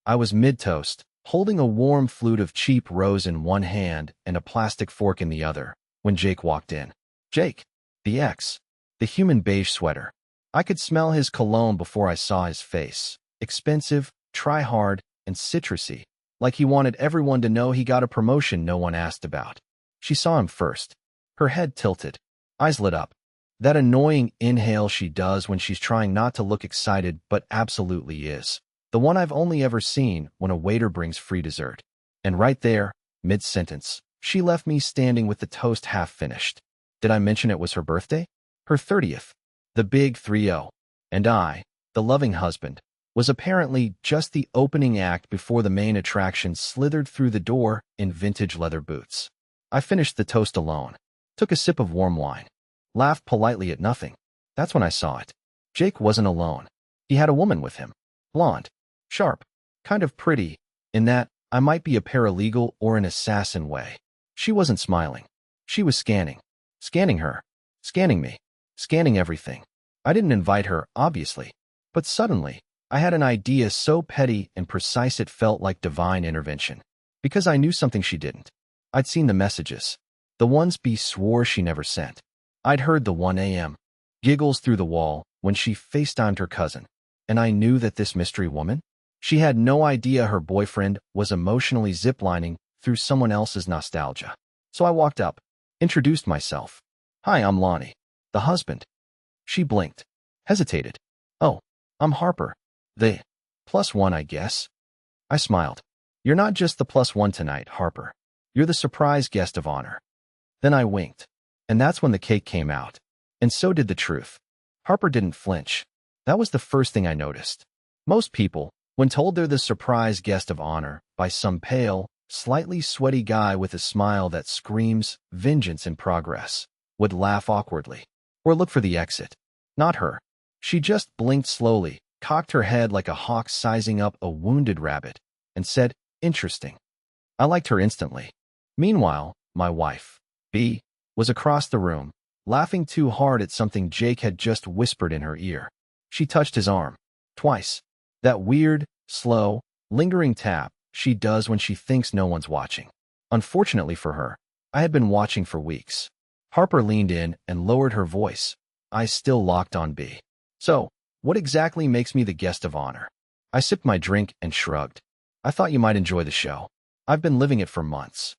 I was mid-toast, holding a warm flute of cheap rose in one hand and a plastic fork in the other, when Jake walked in. Jake, the ex, the human beige sweater. I could smell his cologne before I saw his face. Expensive, try-hard, and citrusy, like he wanted everyone to know he got a promotion no one asked about. She saw him first. Her head tilted, eyes lit up. That annoying inhale she does when she's trying not to look excited but absolutely is. The one I've only ever seen when a waiter brings free dessert. And right there, mid-sentence, she left me standing with the toast half finished. Did I mention it was her birthday? Her 30th. The big 3-0. And I, the loving husband, was apparently just the opening act before the main attraction slithered through the door in vintage leather boots. I finished the toast alone, took a sip of warm wine, laughed politely at nothing. That's when I saw it. Jake wasn't alone. He had a woman with him. Blonde, sharp, kind of pretty, in that I might be a paralegal or an assassin way. She wasn't smiling. She was scanning. Scanning her. Scanning me. Scanning everything. I didn't invite her, obviously. But suddenly, I had an idea so petty and precise it felt like divine intervention. Because I knew something she didn't. I'd seen the messages. The ones B swore she never sent. I'd heard the 1 a.m. giggles through the wall when she FaceTimed her cousin. And I knew that this mystery woman? She had no idea her boyfriend was emotionally ziplining through someone else's nostalgia. So I walked up, introduced myself. Hi, I'm Lonnie, the husband. She blinked, hesitated. Oh, I'm Harper. The +1, I guess. I smiled. You're not just the +1 tonight, Harper. You're the surprise guest of honor. Then I winked. And that's when the cake came out. And so did the truth. Harper didn't flinch. That was the first thing I noticed. Most people, when told they're the surprise guest of honor by some pale, slightly sweaty guy with a smile that screams vengeance in progress, would laugh awkwardly or look for the exit. Not her. She just blinked slowly, cocked her head like a hawk sizing up a wounded rabbit, and said, interesting. I liked her instantly. Meanwhile, my wife, B, was across the room, laughing too hard at something Jake had just whispered in her ear. She touched his arm. Twice. That weird, slow, lingering tap she does when she thinks no one's watching. Unfortunately for her, I had been watching for weeks. Harper leaned in and lowered her voice, eyes still locked on B. So, what exactly makes me the guest of honor? I sipped my drink and shrugged. I thought you might enjoy the show. I've been living it for months.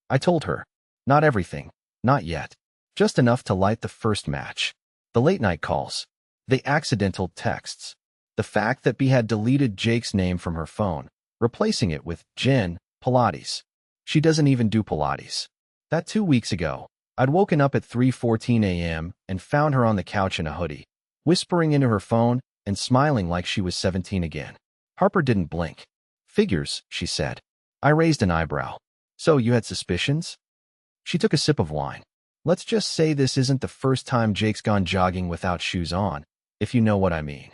I told her. Not everything. Not yet. Just enough to light the first match. The late-night calls. The accidental texts. The fact that B had deleted Jake's name from her phone, replacing it with Jen Pilates. She doesn't even do Pilates. That 2 weeks ago, I'd woken up at 3:14 a.m. and found her on the couch in a hoodie, whispering into her phone and smiling like she was 17 again. Harper didn't blink. Figures, she said. I raised an eyebrow. So you had suspicions? She took a sip of wine. Let's just say this isn't the first time Jake's gone jogging without shoes on, if you know what I mean.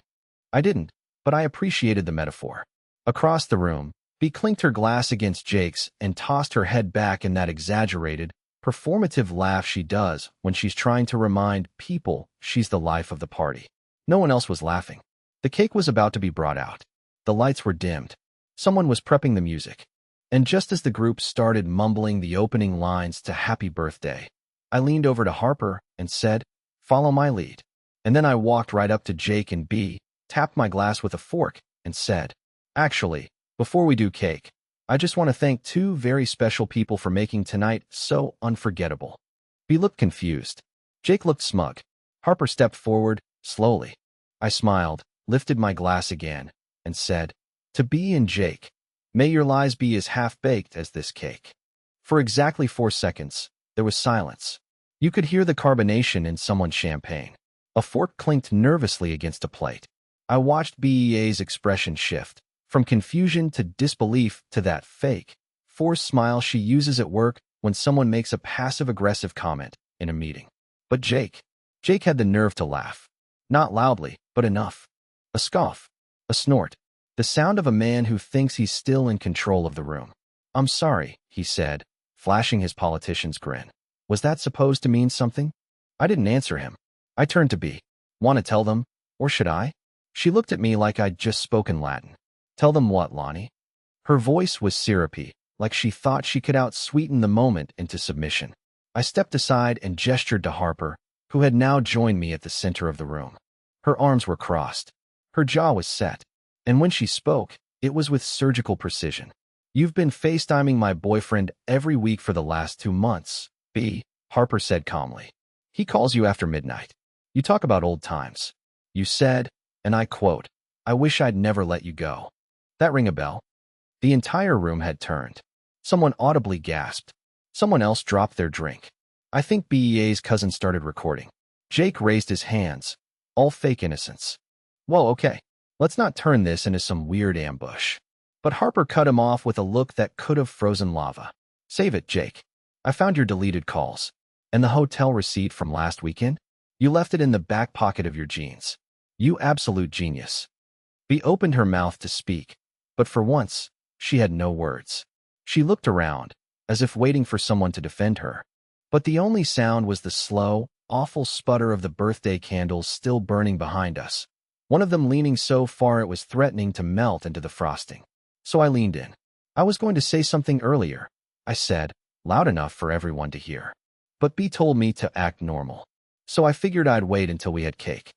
I didn't, but I appreciated the metaphor. Across the room, B clinked her glass against Jake's and tossed her head back in that exaggerated, performative laugh she does when she's trying to remind people she's the life of the party. No one else was laughing. The cake was about to be brought out. The lights were dimmed. Someone was prepping the music. And just as the group started mumbling the opening lines to Happy Birthday, I leaned over to Harper and said, follow my lead. And then I walked right up to Jake and B, tapped my glass with a fork, and said, actually, before we do cake, I just want to thank 2 very special people for making tonight so unforgettable. B looked confused. Jake looked smug. Harper stepped forward, slowly. I smiled, lifted my glass again, and said, to B and Jake, may your lives be as half-baked as this cake. For exactly 4 seconds, there was silence. You could hear the carbonation in someone's champagne. A fork clinked nervously against a plate. I watched BEA's expression shift, from confusion to disbelief to that fake, forced smile she uses at work when someone makes a passive-aggressive comment in a meeting. But Jake had the nerve to laugh. Not loudly, but enough. A scoff. A snort. The sound of a man who thinks he's still in control of the room. I'm sorry, he said, flashing his politician's grin. Was that supposed to mean something? I didn't answer him. I turned to B. Want to tell them? Or should I? She looked at me like I'd just spoken Latin. Tell them what, Lonnie? Her voice was syrupy, like she thought she could out-sweeten the moment into submission. I stepped aside and gestured to Harper, who had now joined me at the center of the room. Her arms were crossed. Her jaw was set. And when she spoke, it was with surgical precision. You've been FaceTiming my boyfriend every week for the last 2 months, B, Harper said calmly. He calls you after midnight. You talk about old times. You said, and I quote, I wish I'd never let you go. That ring a bell? The entire room had turned. Someone audibly gasped. Someone else dropped their drink. I think BEA's cousin started recording. Jake raised his hands. All fake innocence. Whoa, okay. Let's not turn this into some weird ambush. But Harper cut him off with a look that could have frozen lava. Save it, Jake. I found your deleted calls. And the hotel receipt from last weekend? You left it in the back pocket of your jeans. You absolute genius. Bea opened her mouth to speak, but for once, she had no words. She looked around, as if waiting for someone to defend her. But the only sound was the slow, awful sputter of the birthday candles still burning behind us, one of them leaning so far it was threatening to melt into the frosting. So I leaned in. I was going to say something earlier, I said, loud enough for everyone to hear. But Bea told me to act normal. So I figured I'd wait until we had cake.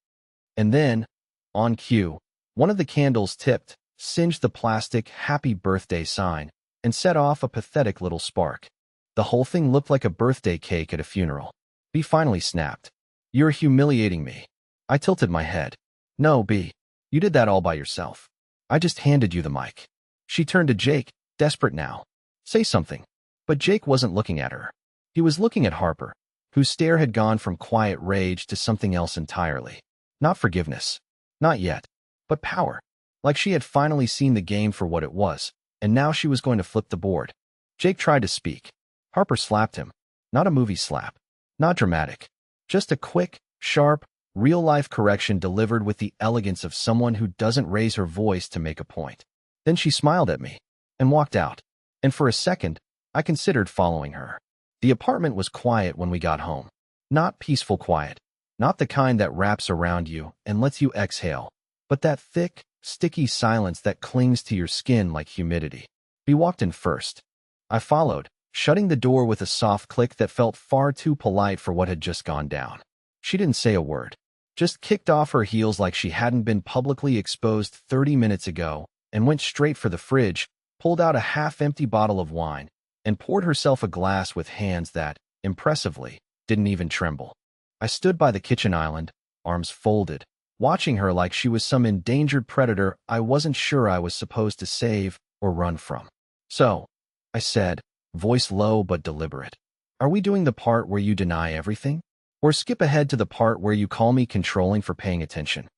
And then, on cue, one of the candles tipped, singed the plastic happy birthday sign, and set off a pathetic little spark. The whole thing looked like a birthday cake at a funeral. Bea finally snapped. You're humiliating me. I tilted my head. No, Bea. You did that all by yourself. I just handed you the mic. She turned to Jake, desperate now. Say something. But Jake wasn't looking at her. He was looking at Harper, whose stare had gone from quiet rage to something else entirely. Not forgiveness. Not yet. But power. Like she had finally seen the game for what it was, and now she was going to flip the board. Jake tried to speak. Harper slapped him. Not a movie slap. Not dramatic. Just a quick, sharp, real-life correction delivered with the elegance of someone who doesn't raise her voice to make a point. Then she smiled at me and walked out. And for a second, I considered following her. The apartment was quiet when we got home. Not peaceful quiet. Not the kind that wraps around you and lets you exhale, but that thick, sticky silence that clings to your skin like humidity. We walked in first. I followed, shutting the door with a soft click that felt far too polite for what had just gone down. She didn't say a word. Just kicked off her heels like she hadn't been publicly exposed 30 minutes ago and went straight for the fridge, pulled out a half-empty bottle of wine, and poured herself a glass with hands that, impressively, didn't even tremble. I stood by the kitchen island, arms folded, watching her like she was some endangered predator I wasn't sure I was supposed to save or run from. So, I said, voice low but deliberate, are we doing the part where you deny everything? Or skip ahead to the part where you call me controlling for paying attention?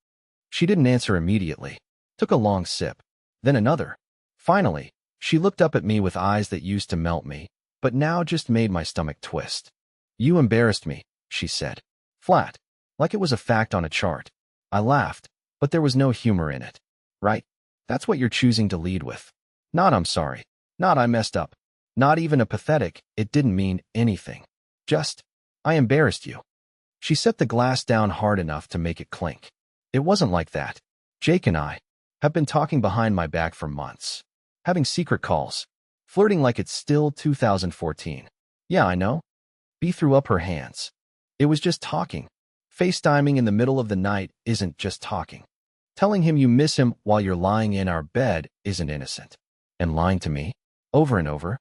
She didn't answer immediately, took a long sip, then another. Finally, she looked up at me with eyes that used to melt me, but now just made my stomach twist. You embarrassed me, she said. Flat, like it was a fact on a chart. I laughed, but there was no humor in it. Right? That's what you're choosing to lead with. Not I'm sorry. Not I messed up. Not even a pathetic, it didn't mean anything. Just, I embarrassed you. She set the glass down hard enough to make it clink. It wasn't like that. Jake and I have been talking behind my back for months. Having secret calls. Flirting like it's still 2014. Yeah, I know. Bea threw up her hands. It was just talking. FaceTiming in the middle of the night isn't just talking. Telling him you miss him while you're lying in our bed isn't innocent. And lying to me, over and over.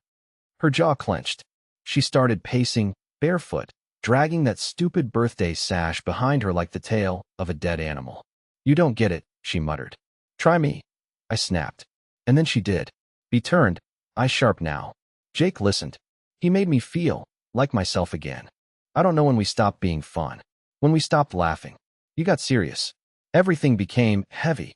Her jaw clenched. She started pacing, barefoot, dragging that stupid birthday sash behind her like the tail of a dead animal. You don't get it, she muttered. Try me. I snapped. And then she did. Bea turned, eyes sharp now. Jake listened. He made me feel like myself again. I don't know when we stopped being fun. When we stopped laughing. You got serious. Everything became heavy.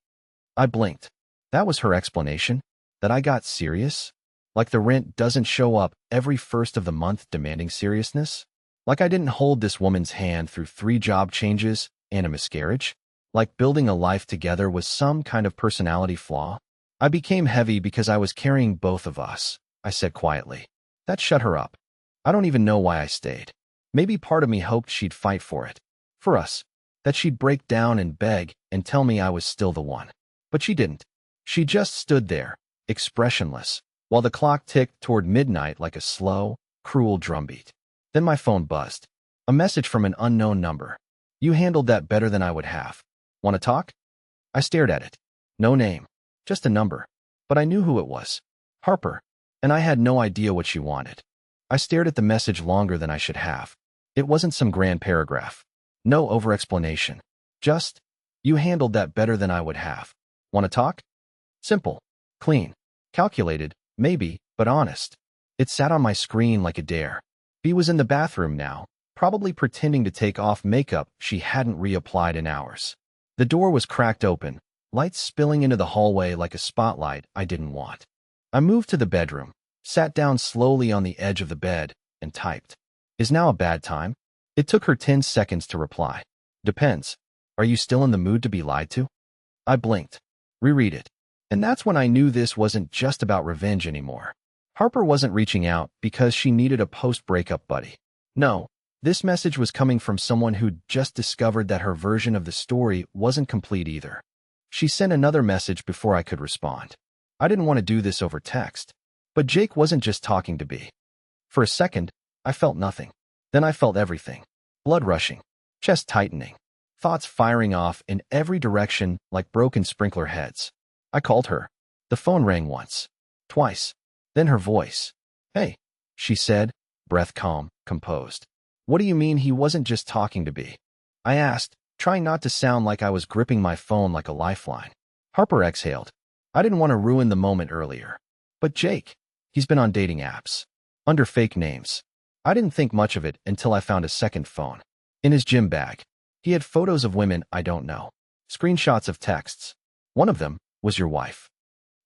I blinked. That was her explanation? That I got serious? Like the rent doesn't show up every first of the month demanding seriousness? Like I didn't hold this woman's hand through 3 job changes and a miscarriage? Like building a life together was some kind of personality flaw? I became heavy because I was carrying both of us, I said quietly. That shut her up. I don't even know why I stayed. Maybe part of me hoped she'd fight for it. For us. That she'd break down and beg and tell me I was still the one. But she didn't. She just stood there, expressionless, while the clock ticked toward midnight like a slow, cruel drumbeat. Then my phone buzzed. A message from an unknown number. "You handled that better than I would have. Want to talk?" I stared at it. No name. Just a number. But I knew who it was. Harper. And I had no idea what she wanted. I stared at the message longer than I should have. It wasn't some grand paragraph. No over-explanation. Just, "You handled that better than I would have. Want to talk?" Simple. Clean. Calculated, maybe, but honest. It sat on my screen like a dare. B was in the bathroom now, probably pretending to take off makeup she hadn't reapplied in hours. The door was cracked open, lights spilling into the hallway like a spotlight I didn't want. I moved to the bedroom, sat down slowly on the edge of the bed, and typed. "Is now a bad time?" It took her 10 seconds to reply. "Depends. Are you still in the mood to be lied to?" I blinked. Reread it. And that's when I knew this wasn't just about revenge anymore. Harper wasn't reaching out because she needed a post-breakup buddy. No, this message was coming from someone who'd just discovered that her version of the story wasn't complete either. She sent another message before I could respond. I didn't want to do this over text, but Jake wasn't just talking to be. For a second, I felt nothing. Then I felt everything. Blood rushing, chest tightening, thoughts firing off in every direction like broken sprinkler heads. I called her. The phone rang once, twice, then her voice. "Hey," she said, breath calm, composed. "What do you mean he wasn't just talking to be?" I asked, trying not to sound like I was gripping my phone like a lifeline. Harper exhaled. I didn't want to ruin the moment earlier. "But Jake, he's been on dating apps. Under fake names." I didn't think much of it until I found a second phone. In his gym bag, he had photos of women I don't know. Screenshots of texts. One of them was your wife.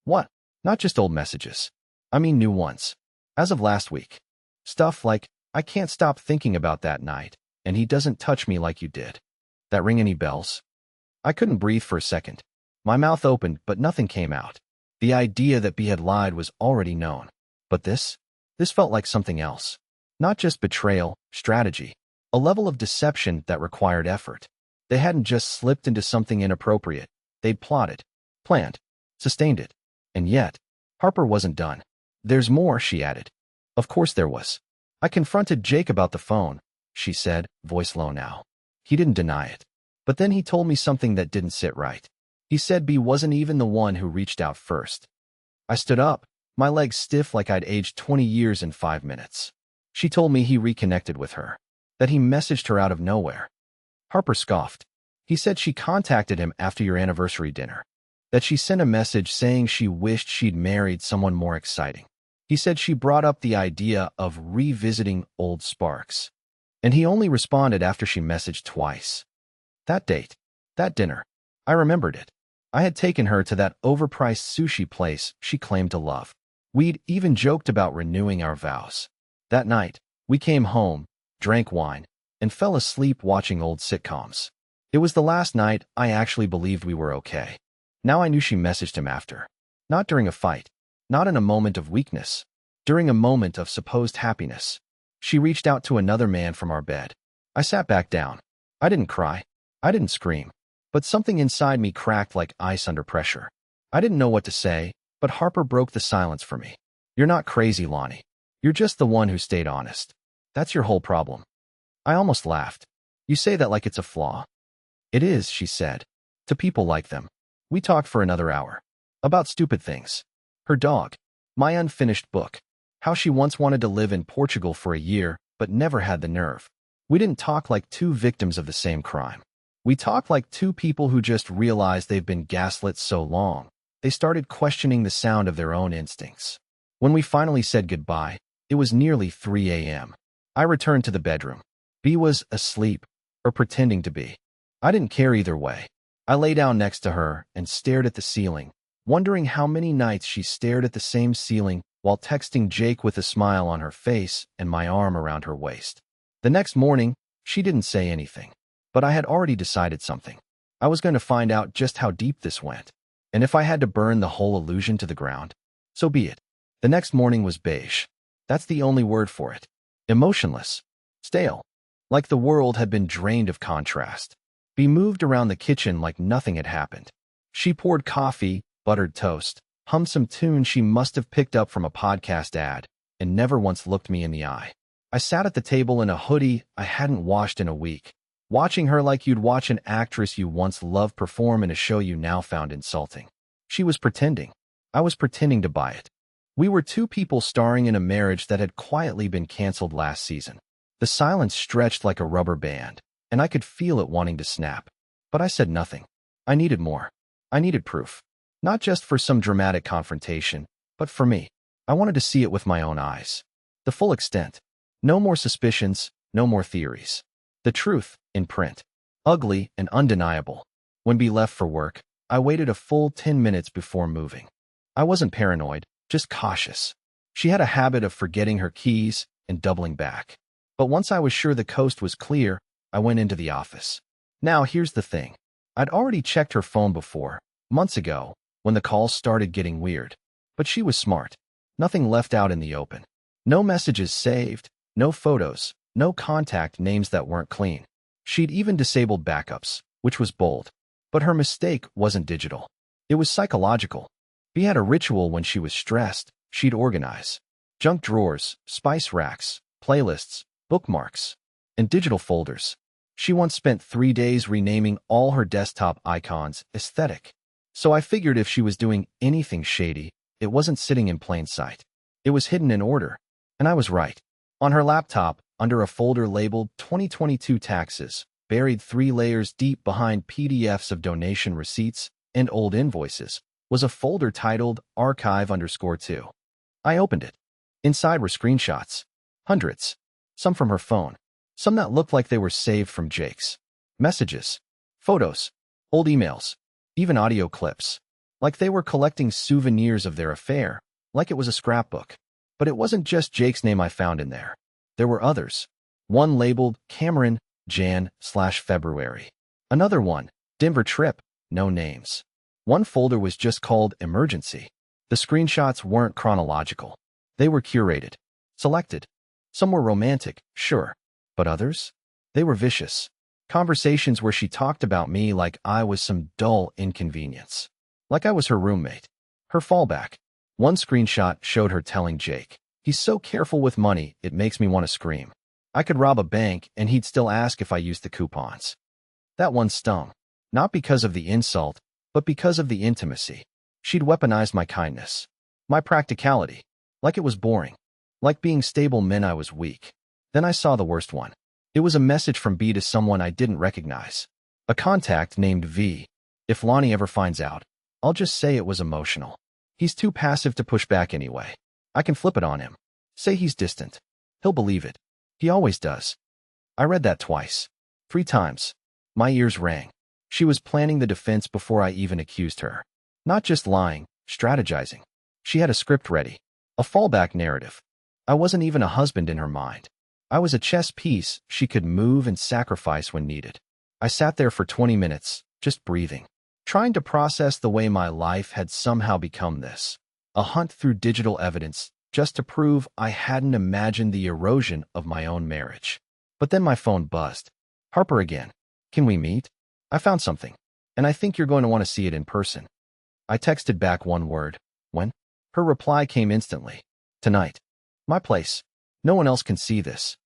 What? Not just old messages. I mean new ones. As of last week. Stuff like, "I can't stop thinking about that night, and he doesn't touch me like you did." That ring any bells? I couldn't breathe for a second. My mouth opened, but nothing came out. The idea that B had lied was already known. But this felt like something else. Not just betrayal, strategy. A level of deception that required effort. They hadn't just slipped into something inappropriate. They'd plotted, planned, sustained it. And yet, Harper wasn't done. "There's more," she added. Of course there was. "I confronted Jake about the phone," she said, voice low now. "He didn't deny it. But then he told me something that didn't sit right. He said B wasn't even the one who reached out first." I stood up, my legs stiff like I'd aged 20 years in 5 minutes. She told me he reconnected with her. That he messaged her out of nowhere. Harper scoffed. "He said she contacted him after your anniversary dinner. That she sent a message saying she wished she'd married someone more exciting. He said she brought up the idea of revisiting old sparks. And he only responded after she messaged twice." That date. That dinner. I remembered it. I had taken her to that overpriced sushi place she claimed to love. We'd even joked about renewing our vows. That night, we came home, drank wine, and fell asleep watching old sitcoms. It was the last night I actually believed we were okay. Now I knew she messaged him after. Not during a fight. Not in a moment of weakness. During a moment of supposed happiness. She reached out to another man from our bed. I sat back down. I didn't cry. I didn't scream. But something inside me cracked like ice under pressure. I didn't know what to say, but Harper broke the silence for me. "You're not crazy, Lonnie. You're just the one who stayed honest. That's your whole problem." I almost laughed. "You say that like it's a flaw." "It is," she said. "To people like them." We talked for another hour. About stupid things. Her dog. My unfinished book. How she once wanted to live in Portugal for a year, but never had the nerve. We didn't talk like two victims of the same crime. We talked like two people who just realized they've been gaslit so long, they started questioning the sound of their own instincts. When we finally said goodbye, it was nearly 3 a.m. I returned to the bedroom. B was asleep, or pretending to be. I didn't care either way. I lay down next to her and stared at the ceiling, wondering how many nights she stared at the same ceiling while texting Jake with a smile on her face and my arm around her waist. The next morning, she didn't say anything. But I had already decided something. I was going to find out just how deep this went. And if I had to burn the whole illusion to the ground, so be it. The next morning was beige. That's the only word for it. Emotionless. Stale. Like the world had been drained of contrast. B moved around the kitchen like nothing had happened. She poured coffee, buttered toast, hummed some tune she must have picked up from a podcast ad, and never once looked me in the eye. I sat at the table in a hoodie I hadn't washed in a week, watching her like you'd watch an actress you once loved perform in a show you now found insulting. She was pretending. I was pretending to buy it. We were two people starring in a marriage that had quietly been canceled last season. The silence stretched like a rubber band, and I could feel it wanting to snap. But I said nothing. I needed more. I needed proof. Not just for some dramatic confrontation, but for me. I wanted to see it with my own eyes. The full extent. No more suspicions, no more theories. The truth, in print. Ugly and undeniable. When Bea left for work, I waited a full 10 minutes before moving. I wasn't paranoid, just cautious. She had a habit of forgetting her keys and doubling back. But once I was sure the coast was clear, I went into the office. Now here's the thing. I'd already checked her phone before, months ago, when the calls started getting weird. But she was smart. Nothing left out in the open. No messages saved, no photos, no contact names that weren't clean. She'd even disabled backups, which was bold. But her mistake wasn't digital. It was psychological. Bea had a ritual when she was stressed. She'd organize. Junk drawers, spice racks, playlists, bookmarks, and digital folders. She once spent 3 days renaming all her desktop icons aesthetic. So I figured if she was doing anything shady, it wasn't sitting in plain sight. It was hidden in order. And I was right. On her laptop, under a folder labeled 2022 Taxes, buried 3 layers deep behind PDFs of donation receipts and old invoices, was a folder titled Archive_2. I opened it. Inside were screenshots. Hundreds. Some from her phone. Some that looked like they were saved from Jake's. Messages. Photos. Old emails. Even audio clips. Like they were collecting souvenirs of their affair. Like it was a scrapbook. But it wasn't just Jake's name I found in there. There were others. One labeled Cameron, Jan/February. Another one, Denver trip, no names. One folder was just called Emergency. The screenshots weren't chronological. They were curated. Selected. Some were romantic, sure. But others? They were vicious. Conversations where she talked about me like I was some dull inconvenience. Like I was her roommate. Her fallback. One screenshot showed her telling Jake, "He's so careful with money, it makes me want to scream. I could rob a bank and he'd still ask if I used the coupons." That one stung. Not because of the insult, but because of the intimacy. She'd weaponized my kindness. My practicality. Like it was boring. Like being stable meant I was weak. Then I saw the worst one. It was a message from Bea to someone I didn't recognize. A contact named V. If Lonnie ever finds out, I'll just say it was emotional. He's too passive to push back anyway. I can flip it on him. Say he's distant. He'll believe it. He always does. I read that twice. 3 times. My ears rang. She was planning the defense before I even accused her. Not just lying, strategizing. She had a script ready. A fallback narrative. I wasn't even a husband in her mind. I was a chess piece she could move and sacrifice when needed. I sat there for 20 minutes, just breathing. Trying to process the way my life had somehow become this. A hunt through digital evidence, just to prove I hadn't imagined the erosion of my own marriage. But then my phone buzzed. "Harper again. Can we meet? I found something. And I think you're going to want to see it in person." I texted back one word. "When?" Her reply came instantly. "Tonight. My place. No one else can see this."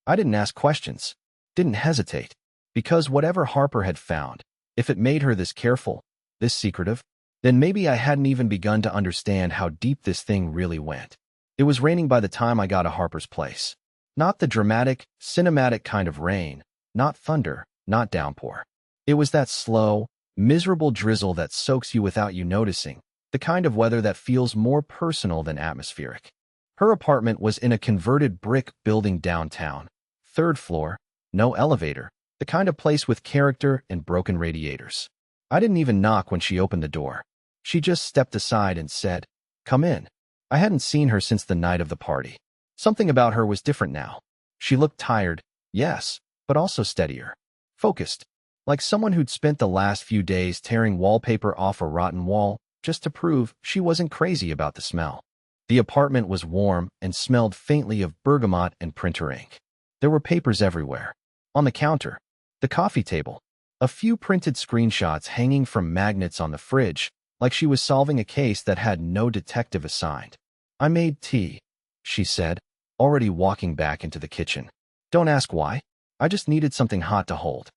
I didn't ask questions. Didn't hesitate. Because whatever Harper had found, if it made her this careful, this secretive, then maybe I hadn't even begun to understand how deep this thing really went. It was raining by the time I got to Harper's place. Not the dramatic, cinematic kind of rain. Not thunder, not downpour. It was that slow, miserable drizzle that soaks you without you noticing. The kind of weather that feels more personal than atmospheric. Her apartment was in a converted brick building downtown. 3rd floor, no elevator. The kind of place with character and broken radiators. I didn't even knock when she opened the door. She just stepped aside and said, "Come in." I hadn't seen her since the night of the party. Something about her was different now. She looked tired, yes, but also steadier. Focused. Like someone who'd spent the last few days tearing wallpaper off a rotten wall just to prove she wasn't crazy about the smell. The apartment was warm and smelled faintly of bergamot and printer ink. There were papers everywhere. On the counter. The coffee table. A few printed screenshots hanging from magnets on the fridge, like she was solving a case that had no detective assigned. "I made tea," she said, already walking back into the kitchen. "Don't ask why. I just needed something hot to hold."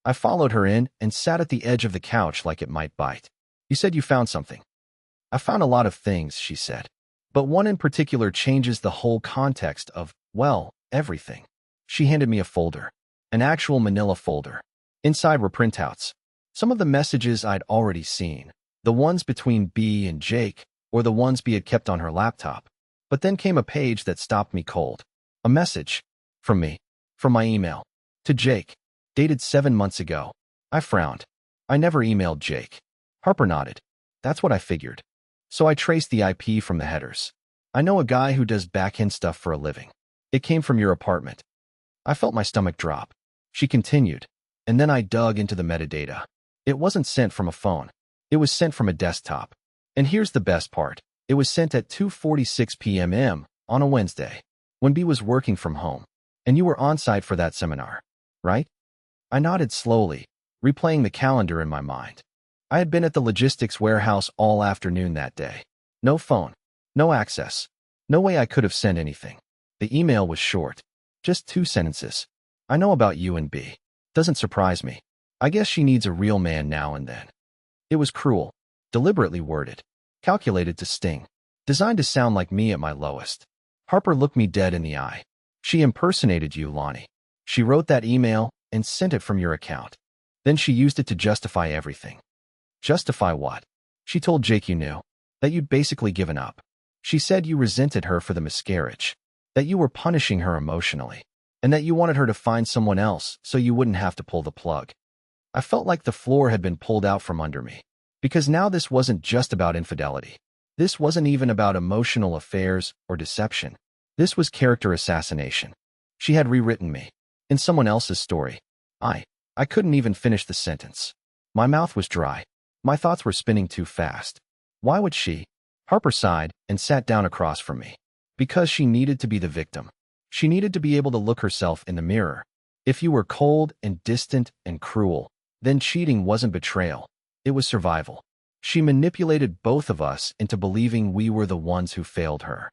I followed her in and sat at the edge of the couch like it might bite. "You said you found something." "I found a lot of things," she said. "But one in particular changes the whole context of, well, everything." She handed me a folder. An actual manila folder. Inside were printouts. Some of the messages I'd already seen. The ones between B and Jake, or the ones B had kept on her laptop. But then came a page that stopped me cold. A message. From me. From my email. To Jake. Dated 7 months ago. I frowned. I never emailed Jake. Harper nodded. "That's what I figured." So I traced the IP from the headers. "I know a guy who does back-end stuff for a living. It came from your apartment." I felt my stomach drop. She continued. "And then I dug into the metadata. It wasn't sent from a phone. It was sent from a desktop. And here's the best part. It was sent at 2:46 p.m. on a Wednesday, when B was working from home. And you were on site for that seminar, right?" I nodded slowly, replaying the calendar in my mind. I had been at the logistics warehouse all afternoon that day. No phone. No access. No way I could have sent anything. The email was short. Just 2 sentences. "I know about you and B. Doesn't surprise me. I guess she needs a real man now and then." It was cruel. Deliberately worded. Calculated to sting. Designed to sound like me at my lowest. Harper looked me dead in the eye. "She impersonated you, Lonnie. She wrote that email and sent it from your account. Then she used it to justify everything." "Justify what?" "She told Jake you knew. That you'd basically given up. She said you resented her for the miscarriage. That you were punishing her emotionally. And that you wanted her to find someone else so you wouldn't have to pull the plug." I felt like the floor had been pulled out from under me. Because now this wasn't just about infidelity. This wasn't even about emotional affairs or deception. This was character assassination. She had rewritten me. In someone else's story. I couldn't even finish the sentence. My mouth was dry. My thoughts were spinning too fast. Why would she? Harper sighed and sat down across from me. Because she needed to be the victim. She needed to be able to look herself in the mirror. If you were cold and distant and cruel, then cheating wasn't betrayal. It was survival. She manipulated both of us into believing we were the ones who failed her.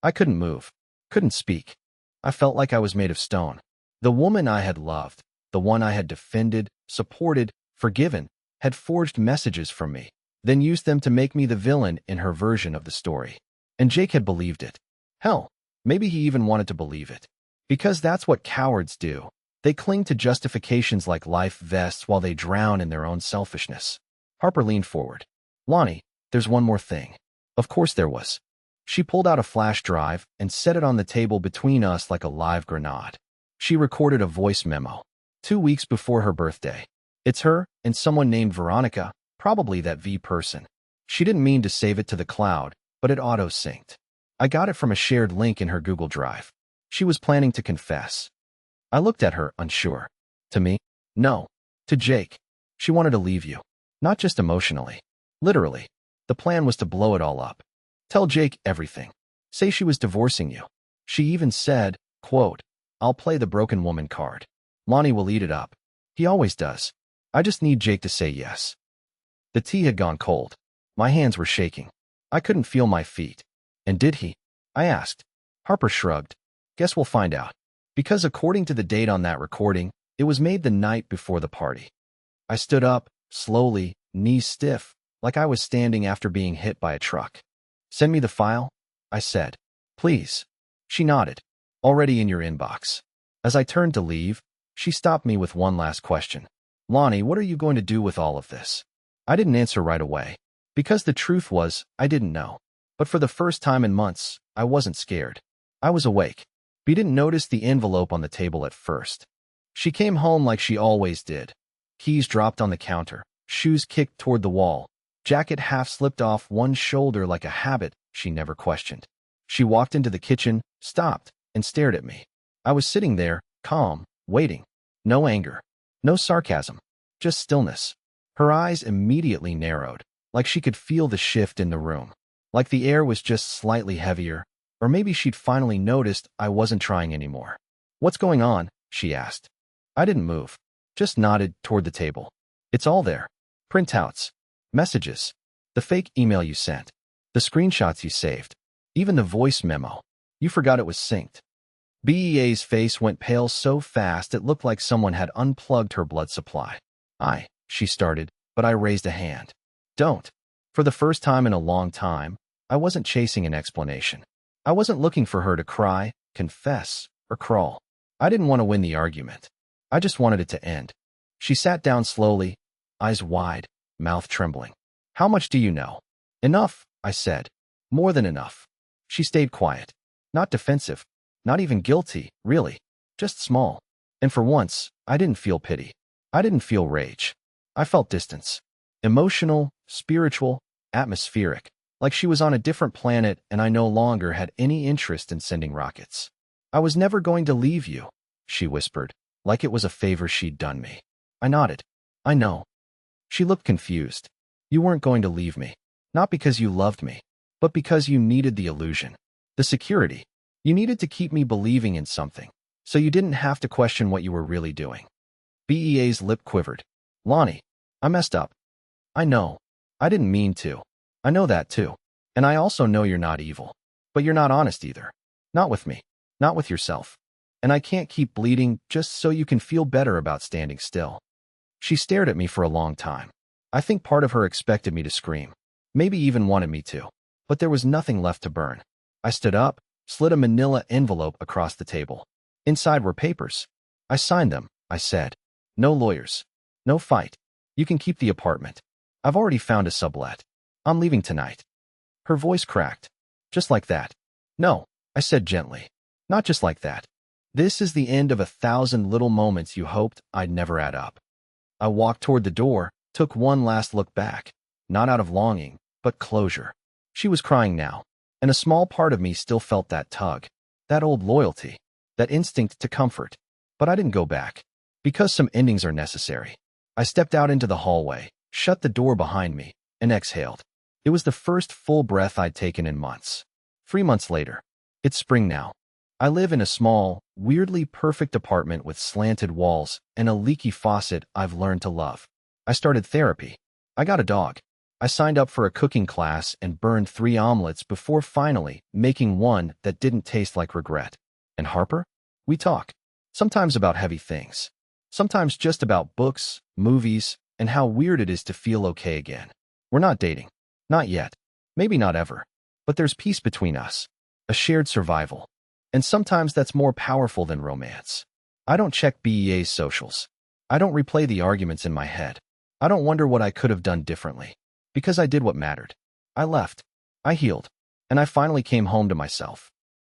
I couldn't move. Couldn't speak. I felt like I was made of stone. The woman I had loved, the one I had defended, supported, forgiven, had forged messages from me, then used them to make me the villain in her version of the story. And Jake had believed it. Hell, maybe he even wanted to believe it. Because that's what cowards do. They cling to justifications like life vests while they drown in their own selfishness. Harper leaned forward. "Lonnie, there's one more thing." Of course there was. She pulled out a flash drive and set it on the table between us like a live grenade. She recorded a voice memo. 2 weeks before her birthday. It's her and someone named Veronica, probably that V person. She didn't mean to save it to the cloud, but it auto-synced. I got it from a shared link in her Google Drive. She was planning to confess. I looked at her, unsure. To me? No. To Jake. She wanted to leave you. Not just emotionally. Literally. The plan was to blow it all up. Tell Jake everything. Say she was divorcing you. She even said, quote, "I'll play the broken woman card. Lonnie will eat it up. He always does. I just need Jake to say yes." The tea had gone cold. My hands were shaking. I couldn't feel my feet. "And did he?" I asked. Harper shrugged. "Guess we'll find out." Because according to the date on that recording, it was made the night before the party. I stood up, slowly, knees stiff, like I was standing after being hit by a truck. "Send me the file," I said. "Please." She nodded. "Already in your inbox." As I turned to leave, she stopped me with one last question. "Lonnie, what are you going to do with all of this?" I didn't answer right away. Because the truth was, I didn't know. But for the first time in months, I wasn't scared. I was awake. We didn't notice the envelope on the table at first. She came home like she always did. Keys dropped on the counter, shoes kicked toward the wall, jacket half slipped off one shoulder like a habit she never questioned. She walked into the kitchen, stopped, and stared at me. I was sitting there, calm, waiting. No anger. No sarcasm. Just stillness. Her eyes immediately narrowed, like she could feel the shift in the room. Like the air was just slightly heavier, or maybe she'd finally noticed I wasn't trying anymore. "What's going on?" she asked. I didn't move. Just nodded toward the table. "It's all there. Printouts. Messages. The fake email you sent. The screenshots you saved. Even the voice memo. You forgot it was synced. BEA's face went pale so fast it looked like someone had unplugged her blood supply. She started, but I raised a hand. Don't. For the first time in a long time, I wasn't chasing an explanation. I wasn't looking for her to cry, confess, or crawl. I didn't want to win the argument. I just wanted it to end. She sat down slowly, eyes wide, mouth trembling. How much do you know? Enough, I said. More than enough. She stayed quiet. Not defensive. Not even guilty, really. Just small. And for once, I didn't feel pity. I didn't feel rage. I felt distance. Emotional, spiritual, atmospheric. Like she was on a different planet and I no longer had any interest in sending rockets. I was never going to leave you, she whispered, like it was a favor she'd done me. I nodded. I know. She looked confused. You weren't going to leave me. Not because you loved me, but because you needed the illusion. The security. You needed to keep me believing in something, so you didn't have to question what you were really doing. BEA's lip quivered. Lonnie, I messed up. I know. I didn't mean to. I know that too. And I also know you're not evil. But you're not honest either. Not with me. Not with yourself. And I can't keep bleeding just so you can feel better about standing still. She stared at me for a long time. I think part of her expected me to scream. Maybe even wanted me to. But there was nothing left to burn. I stood up, slid a manila envelope across the table. Inside were papers. I signed them, I said. No lawyers. No fight. You can keep the apartment. I've already found a sublet. I'm leaving tonight. Her voice cracked. Just like that. No, I said gently. Not just like that. This is the end of 1,000 little moments you hoped I'd never add up. I walked toward the door, took one last look back. Not out of longing, but closure. She was crying now, and a small part of me still felt that tug, that old loyalty, that instinct to comfort. But I didn't go back, because some endings are necessary. I stepped out into the hallway, shut the door behind me, and exhaled. It was the first full breath I'd taken in months. 3 months later. It's spring now. I live in a small, weirdly perfect apartment with slanted walls and a leaky faucet I've learned to love. I started therapy. I got a dog. I signed up for a cooking class and burned 3 omelets before finally making one that didn't taste like regret. And Harper? We talk. Sometimes about heavy things. Sometimes just about books, movies, and how weird it is to feel okay again. We're not dating. Not yet. Maybe not ever. But there's peace between us. A shared survival. And sometimes that's more powerful than romance. I don't check BEA's socials. I don't replay the arguments in my head. I don't wonder what I could have done differently. Because I did what mattered. I left. I healed. And I finally came home to myself.